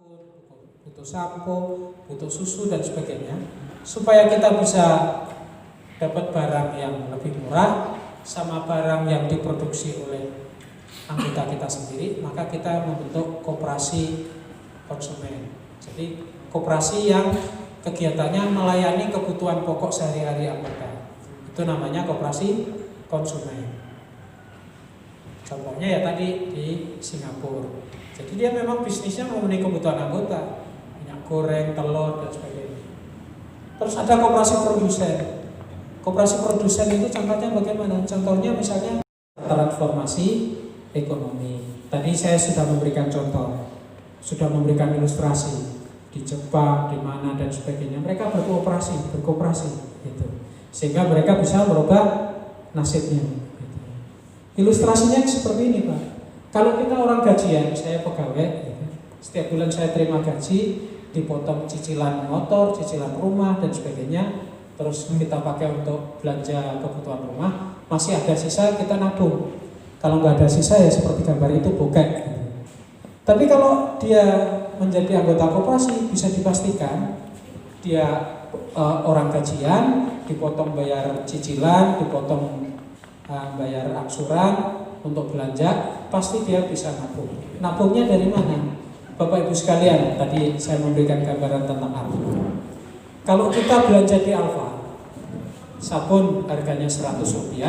sabun, butuh sampo, butuh susu dan sebagainya, supaya kita bisa dapat barang yang lebih murah sama barang yang diproduksi oleh anggota kita sendiri, maka kita membentuk koperasi konsumen. Jadi koperasi yang kegiatannya melayani kebutuhan pokok sehari-hari anggota, itu namanya koperasi konsumen. Contohnya ya tadi di Singapura. Jadi dia memang bisnisnya memenuhi kebutuhan anggota, minyak goreng, telur dan sebagainya. Terus ada koperasi produsen. Koperasi produsen itu contohnya bagaimana? Contohnya misalnya transformasi ekonomi. Tadi saya sudah memberikan contoh, sudah memberikan ilustrasi di Jepang, di mana dan sebagainya. Mereka berkooperasi gitu. Sehingga mereka bisa merubah nasibnya gitu. Ilustrasinya seperti ini, Pak. Kalau kita orang gajian, saya pegawai gitu. Setiap bulan saya terima gaji, dipotong cicilan motor, cicilan rumah dan sebagainya. Terus kita pakai untuk belanja kebutuhan rumah, masih ada sisa kita nabung. Kalau nggak ada sisa ya seperti gambar itu bokek gitu. Tapi kalau dia menjadi anggota koperasi, bisa dipastikan dia orang gajian, dipotong bayar cicilan, dipotong bayar angsuran untuk belanja, pasti dia bisa nabung. Nabungnya dari mana? Bapak Ibu sekalian, tadi saya memberikan gambaran tentang Alfa. Kalau kita belanja di Alfa, sabun harganya Rp100,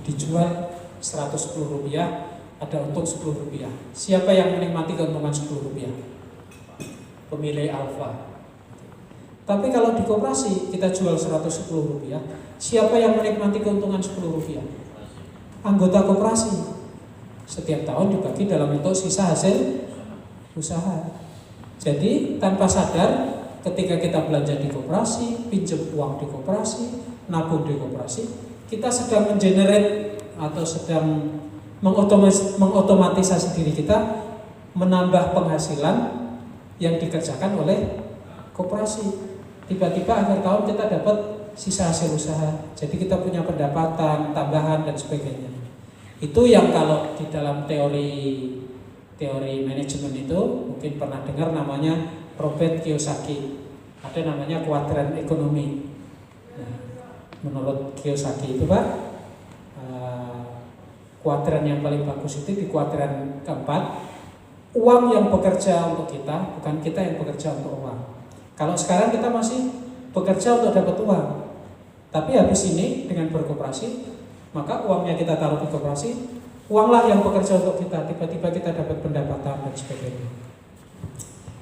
dijual Rp110, ada untung Rp10. Siapa yang menikmati keuntungan Rp10? Pemilik Alfa. Tapi kalau di koperasi kita jual Rp110, siapa yang menikmati keuntungan Rp10? Anggota koperasi. Setiap tahun dibagi dalam bentuk sisa hasil usaha. Jadi tanpa sadar ketika kita belanja di koperasi, pinjam uang di koperasi, nabung di koperasi, kita sedang mengenerate atau sedang mengotomatisasi diri kita, menambah penghasilan yang dikerjakan oleh koperasi. Tiba-tiba akhir tahun kita dapat sisa hasil usaha. Jadi kita punya pendapatan tambahan dan sebagainya. Itu yang kalau di dalam teori manajemen itu mungkin pernah dengar namanya Robert Kiyosaki. Ada namanya kuadran ekonomi. Nah, menurut Kiyosaki itu Pak, kuadran yang paling bagus itu di kuadran keempat. Uang yang bekerja untuk kita, bukan kita yang bekerja untuk uang. Kalau sekarang kita masih bekerja untuk dapat uang, tapi habis ini dengan berkoperasi, maka uangnya kita taruh di koperasi, uanglah yang bekerja untuk kita. Tiba-tiba kita dapat pendapatan dan sebagainya.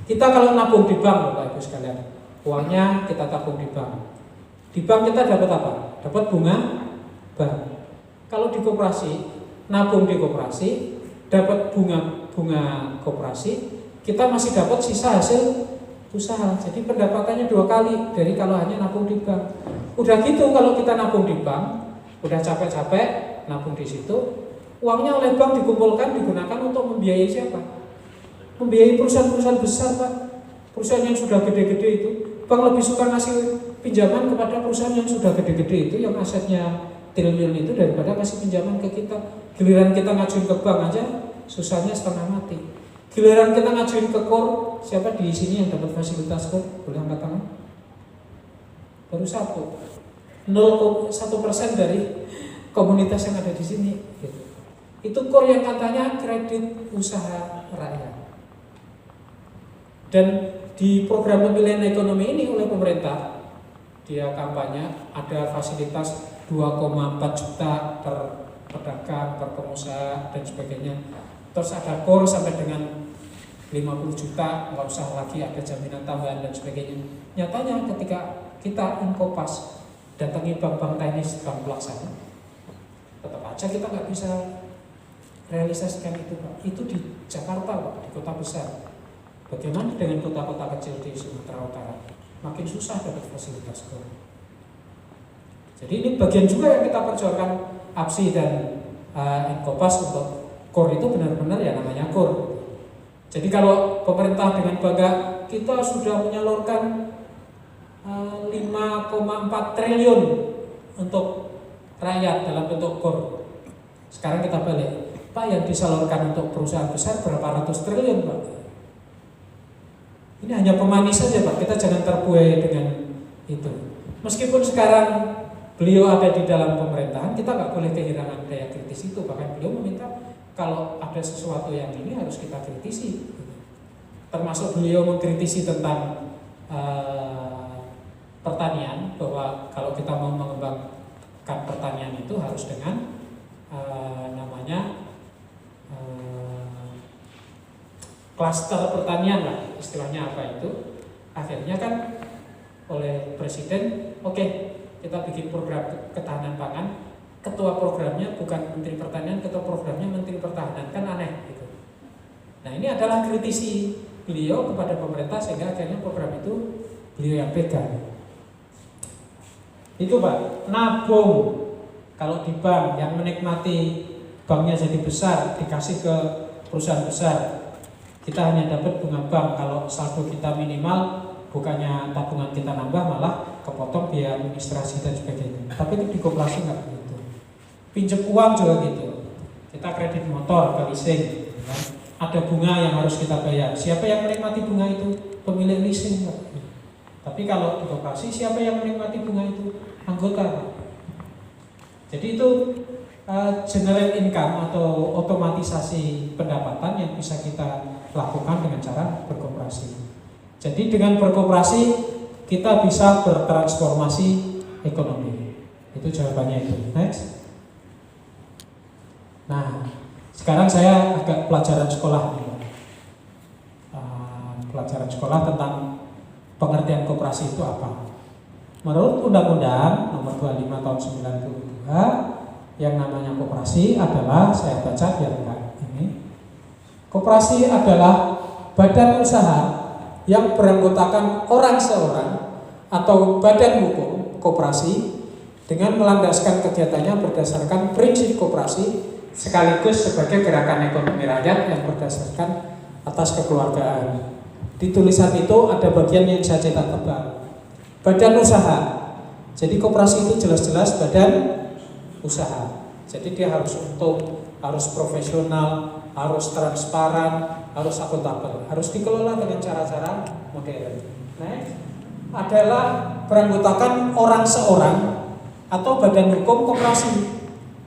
Kita kalau nabung di bank, Bapak Ibu sekalian, uangnya kita tabung di bank. Di bank kita dapat apa? Dapat bunga bank. Kalau di koperasi, nabung di koperasi, dapat bunga koperasi, kita masih dapat sisa hasil usaha. Jadi pendapatannya 2 kali dari kalau hanya nabung di bank. Udah gitu kalau kita nabung di bank, udah capek-capek nabung di situ, uangnya oleh bank dikumpulkan digunakan untuk membiayai siapa? Membiayai perusahaan-perusahaan besar, Pak. Perusahaan yang sudah gede-gede itu, bank lebih suka ngasih pinjaman kepada perusahaan yang sudah gede-gede itu, yang asetnya triliun itu, daripada kasih pinjaman ke kita. Giliran kita ngajuin ke bank aja susahnya setengah mati. Giliran kita ngajuin ke KOR, siapa di sini yang dapat fasilitas KOR? Boleh angkat tangan? Baru 0,1% dari komunitas yang ada di sini. Gitu. Itu KOR yang katanya kredit usaha rakyat. Dan di program pemilihan ekonomi ini oleh pemerintah, dia kampanye ada fasilitas 2,4 juta per pedagang, per pengusaha dan sebagainya. Terus ada KOR sampai dengan 50 juta, nggak usah lagi ada jaminan tambahan dan sebagainya. Nyatanya ketika kita Inkopas datangi bank-bank teknis, bank pelaksana, tetap aja kita nggak bisa realisasikan itu, Pak. Itu di Jakarta, Pak, di kota besar. Bagaimana dengan kota-kota kecil di Sumatera Utara? Makin susah dapat fasilitas KOR. Jadi ini bagian juga yang kita perjuangkan APSI dan Inkopas untuk KOR itu benar-benar ya namanya KOR. Jadi kalau pemerintah dengan bangga kita sudah menyalurkan 5,4 triliun untuk rakyat dalam bentuk KOR. Sekarang kita balik, Pak, yang disalurkan untuk perusahaan besar berapa ratus triliun, Pak? Ini hanya pemanis saja Pak, kita jangan terbuai dengan itu. Meskipun sekarang beliau ada di dalam pemerintahan, kita nggak boleh kehilangan daya kritis itu. Bahkan beliau meminta kalau ada sesuatu yang ini harus kita kritisi. Termasuk beliau mengkritisi tentang pertanian, bahwa kalau kita mau mengembangkan pertanian itu harus dengan klaster pertanian lah, istilahnya apa itu. Akhirnya kan oleh Presiden, oke, kita bikin program ketahanan pangan, ketua programnya bukan Menteri Pertanian, ketua programnya Menteri Pertahanan, kan aneh gitu. Nah ini adalah kritisi beliau kepada pemerintah sehingga akhirnya program itu beliau yang pegang. Itu Pak, nabung kalau di bank yang menikmati banknya jadi besar, dikasih ke perusahaan besar, kita hanya dapat bunga bank. Kalau saldo kita minimal, bukannya tabungan kita nambah, malah kepotong biaya administrasi dan sebagainya. Tapi itu di koperasi nggak begitu. Pinjam uang juga gitu. Kita kredit motor ke leasing, gitu kan. Ada bunga yang harus kita bayar. Siapa yang menikmati bunga itu? Pemilik leasing. Tapi kalau di koperasi, siapa yang menikmati bunga itu? Anggota. Jadi itu generate income atau otomatisasi pendapatan yang bisa kita lakukan dengan cara berkoperasi. Jadi dengan berkoperasi kita bisa bertransformasi ekonomi. Itu jawabannya itu. Next. Nah, sekarang saya agak pelajaran sekolah. Pelajaran sekolah tentang pengertian koperasi itu apa. Menurut Undang-Undang Nomor 25 Tahun 92, yang namanya koperasi adalah, saya baca biar enggak ini. Koperasi adalah badan usaha yang beranggotakan orang seorang atau badan hukum koperasi dengan melandaskan kegiatannya berdasarkan prinsip koperasi sekaligus sebagai gerakan ekonomi rakyat yang berdasarkan atas kekeluargaan. Di tulisan itu ada bagian yang saya cetak tebal. Badan usaha. Jadi koperasi itu jelas-jelas badan usaha. Jadi dia harus untung, harus profesional, harus transparan, harus akuntabel, harus dikelola dengan cara-cara modern. Next adalah beranggotakan orang seorang atau badan hukum koperasi.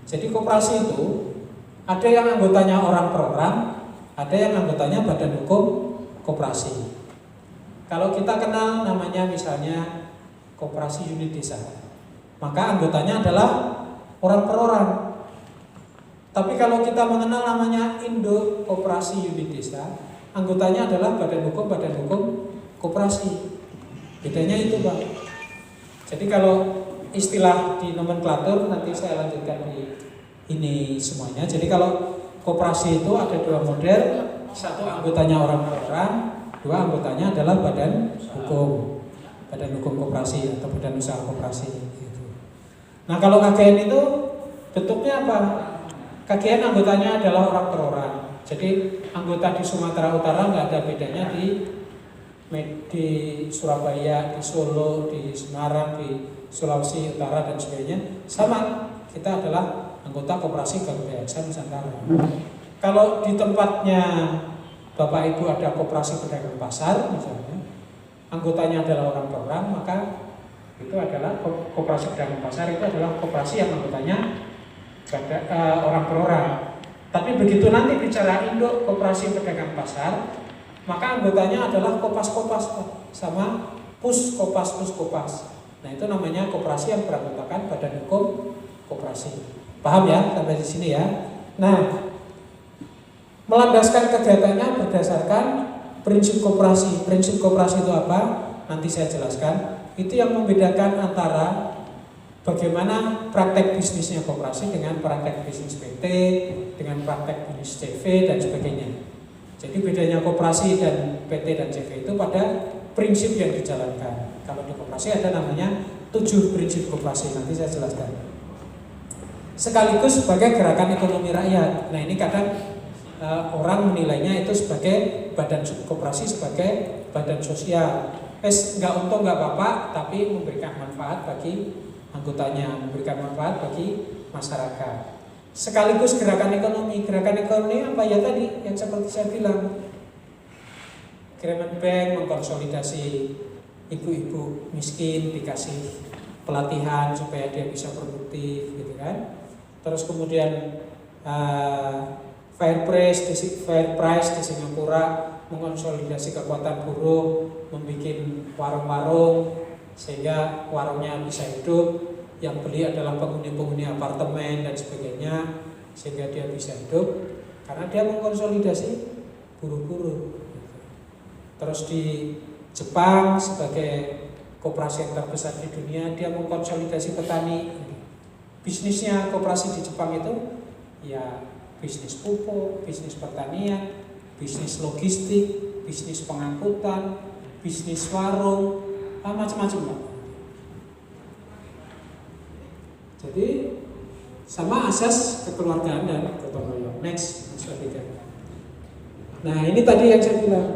Jadi koperasi itu ada yang anggotanya orang per orang, ada yang anggotanya badan hukum koperasi. Kalau kita kenal namanya misalnya koperasi unit desa, maka anggotanya adalah orang per orang. Tapi kalau kita mengenal namanya Indo Koperasi Unit Desa, anggotanya adalah badan hukum koperasi. Bedanya itu Pak. Jadi kalau istilah di nomenklatur nanti saya lanjutkan di ini semuanya. Jadi kalau koperasi itu ada dua model, satu anggotanya orang per orang, dua anggotanya adalah badan hukum koperasi atau badan usaha koperasi. Gitu. Nah kalau KGN itu bentuknya apa? KGN anggotanya adalah orang per orang. Jadi anggota di Sumatera Utara nggak ada bedanya di Surabaya, di Solo, di Semarang, di Sulawesi Utara dan sebagainya. Sama, kita adalah anggota koperasi Garuda Nusantara. Kalau di tempatnya Bapak Ibu ada koperasi pedagang pasar misalnya, anggotanya adalah orang per orang, maka itu adalah koperasi pedagang pasar, itu adalah koperasi yang anggotanya orang per orang. Tapi begitu nanti bicara Indo Koperasi Pedagang Pasar, maka anggotanya adalah kopas-kopas sama puskopas. Nah itu namanya koperasi yang beranggotakan badan hukum koperasi. Paham ya sampai di sini ya? Nah, melandaskan kegiatannya berdasarkan prinsip koperasi. Prinsip koperasi itu apa? Nanti saya jelaskan. Itu yang membedakan antara bagaimana praktek bisnisnya koperasi dengan praktek bisnis PT, dengan praktek bisnis CV dan sebagainya. Jadi bedanya koperasi dan PT dan CV itu pada prinsip yang dijalankan. Kalau di koperasi ada namanya 7 prinsip koperasi, nanti saya jelaskan. Sekaligus sebagai gerakan ekonomi rakyat. Nah ini kadang orang menilainya itu sebagai badan koperasi sebagai badan sosial. Nggak untung nggak apa-apa, tapi memberikan manfaat bagi anggotanya, memberikan manfaat bagi masyarakat. Sekaligus gerakan ekonomi. Gerakan ekonomi apa ya tadi yang seperti saya bilang, Bank mengkonsolidasi ibu-ibu miskin, dikasih pelatihan supaya dia bisa produktif gitu kan. Terus kemudian Fair Price di Singapura mengonsolidasi kekuatan buruh, membuat warung-warung sehingga warungnya bisa hidup, yang beli adalah penghuni-penghuni apartemen dan sebagainya, sehingga dia bisa hidup karena dia mengkonsolidasi buruh-buruh. Terus di Jepang sebagai koperasi yang terbesar di dunia, dia mengkonsolidasi petani. Bisnisnya koperasi di Jepang itu ya bisnis pupuk, bisnis pertanian, bisnis logistik, bisnis pengangkutan, bisnis warung, macam-macam Pak. Jadi sama asas kekeluargaan dan gotong royong. Next, nah ini tadi yang saya bilang.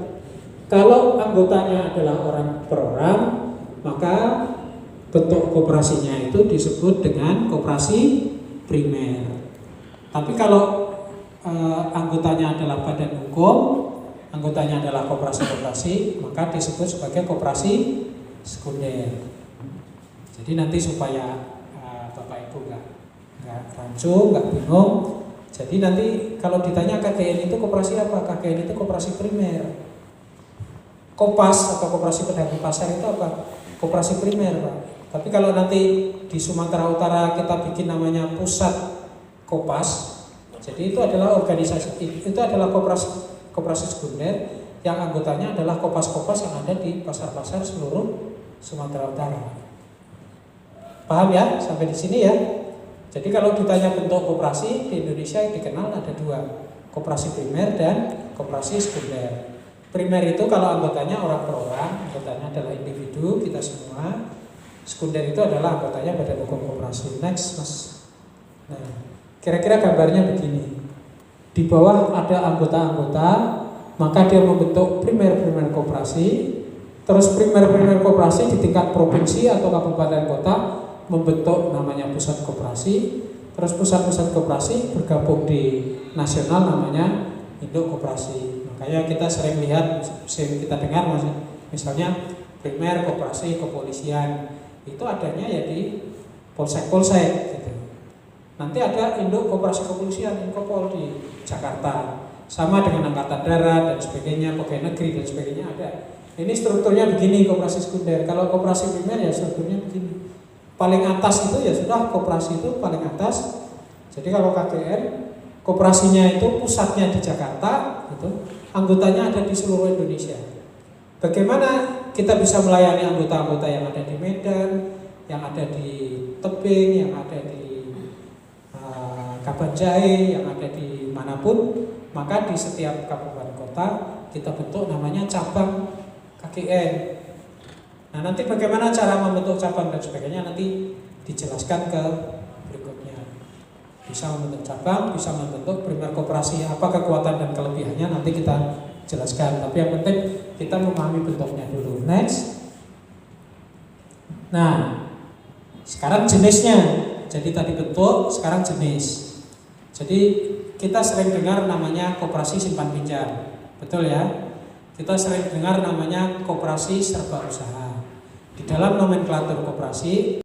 Kalau anggotanya adalah orang per orang, maka bentuk koperasinya itu disebut dengan koperasi primer. Tapi kalau anggotanya adalah badan hukum, anggotanya adalah koperasi-koperasi, maka disebut sebagai koperasi sekunder. Jadi nanti supaya Bapak Ibu nggak rancu, nggak bingung. Jadi nanti kalau ditanya KGN itu koperasi apa? KGN itu koperasi primer. Kopas atau koperasi pedagang pasar itu apa? Koperasi primer Pak. Tapi kalau nanti di Sumatera Utara kita bikin namanya pusat Kopas, jadi itu adalah organisasi, itu adalah koperasi sekunder yang anggotanya adalah kopas-kopas yang ada di pasar-pasar seluruh Sumatera Utara. Paham ya sampai di sini ya? Jadi kalau ditanya bentuk koperasi di Indonesia yang dikenal ada dua, koperasi primer dan koperasi sekunder. Primer itu kalau anggotanya orang per orang, anggotanya adalah individu kita semua. Sekunder itu adalah anggotanya badan hukum koperasi. Next Mas. Nah, kira-kira gambarnya begini. Di bawah ada anggota-anggota, maka dia membentuk primer-primer koperasi. Terus primer-primer koperasi di tingkat provinsi atau kabupaten kota membentuk namanya pusat koperasi. Terus pusat-pusat koperasi bergabung di nasional namanya induk koperasi. Makanya kita sering lihat, sering kita dengar misalnya primer koperasi kepolisian itu adanya ya di polsek-polsek gitu. Nanti ada induk koperasi kepolisian, Inkopol di Jakarta, sama dengan angkatan darat dan sebagainya, pegawai negeri dan sebagainya ada. Ini strukturnya begini koperasi sekunder. Kalau koperasi primer ya strukturnya begini. Paling atas itu ya sudah koperasi itu paling atas. Jadi kalau KGN koperasinya itu pusatnya di Jakarta, gitu, anggotanya ada di seluruh Indonesia. Bagaimana kita bisa melayani anggota-anggota yang ada di Medan, yang ada di Tebing, yang ada di Kabanjahe, yang ada di manapun, maka di setiap kabupaten kota kita bentuk namanya cabang KGN. Nah nanti bagaimana cara membentuk cabang dan sebagainya nanti dijelaskan ke berikutnya. Bisa membentuk cabang, bisa membentuk primer koperasi, apa kekuatan dan kelebihannya nanti kita jelaskan. Tapi yang penting kita memahami bentuknya dulu. Next. Nah, sekarang jenisnya. Jadi tadi bentuk, sekarang jenis. Jadi kita sering dengar namanya koperasi simpan pinjam, betul ya? Kita sering dengar namanya koperasi serba usaha. Di dalam nomenklatur koperasi